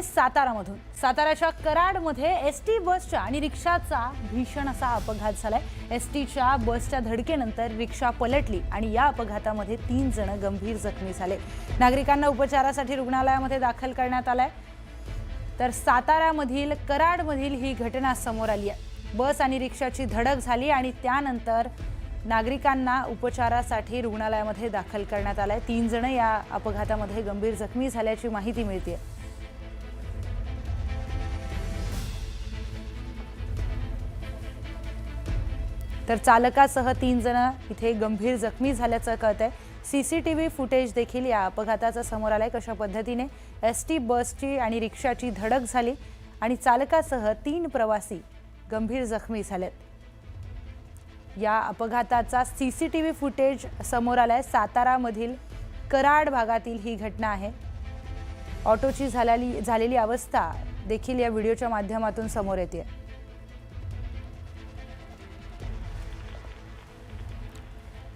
सातारामधून। साताराच्या कराडमध्ये ST बसच्या आणि रिक्षाचा भीषण असा अपघात झालाय। एसटीच्या बसच्या धडकेनंतर रिक्षा पलटली आणि या अपघातामध्ये 3 जण गंभीर जखमी झाले। नागरिकांना उपचारासाठी रुग्णालयामध्ये दाखल करण्यात आलंय। तर सातारामधील कराडमधील ही घटना समोर आली आहे। बस आणि रिक्षाची धडक झाली आणि त्यानंतर नागरिकांना उपचारासाठी रुग्णालयामध्ये दाखल करण्यात आलंय। 3 जण या अपघातामध्ये गंभीर जखमी झाल्याची माहिती मिळते। तर चालकासह 3 जण इथे गंभीर जखमी झाल्याचं कळतंय। सीसीटीव्ही फुटेज देखील या अपघाताचं समोर आलंय। कशा पद्धतीने एसटी बसची आणि रिक्षाची धडक झाली आणि चालकासह 3 प्रवासी गंभीर जखमी झालेत। या अपघाताचा सीसीटीव्ही फुटेज समोर आलाय। सातारामधील कराड भागातील ही घटना आहे। ऑटोची झालेली अवस्था देखील या व्हिडिओच्या माध्यमातून समोर येते।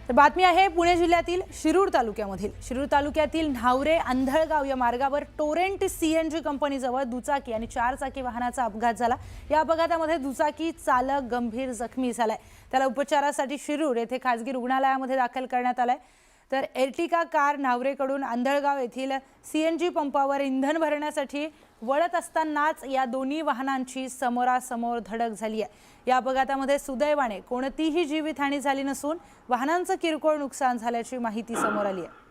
तर बातमी आहे पुणे जिल्ह्यातील शिरूर तालुक्यातील न्हावरे अंधळगाव या मार्गावर टोरेंट सीएनजी कंपनीजवळ दुचाकी आणि 4 चाकी वाहनाचा अपघात झाला। या अपघातामध्ये दुचाकी चालक गंभीर जखमी झालाय। त्याला उपचारासाठी शिरूर येथे खासगी रुग्णालयामध्ये दाखल करण्यात आलाय। तर एर्टिगा कार न्हावरेकडून अंधळगाव येथील सीएनजी पंपावर इंधन भरण्यासाठी वळत असतानाच या दोन्ही वाहनांची समोरासमोर धडक झाली आहे। या अपघातामध्ये सुदैवाने कोणतीही जीवितहानी झाली नसून वाहनांचं किरकोळ नुकसान झाल्याची माहिती समोर आली आहे।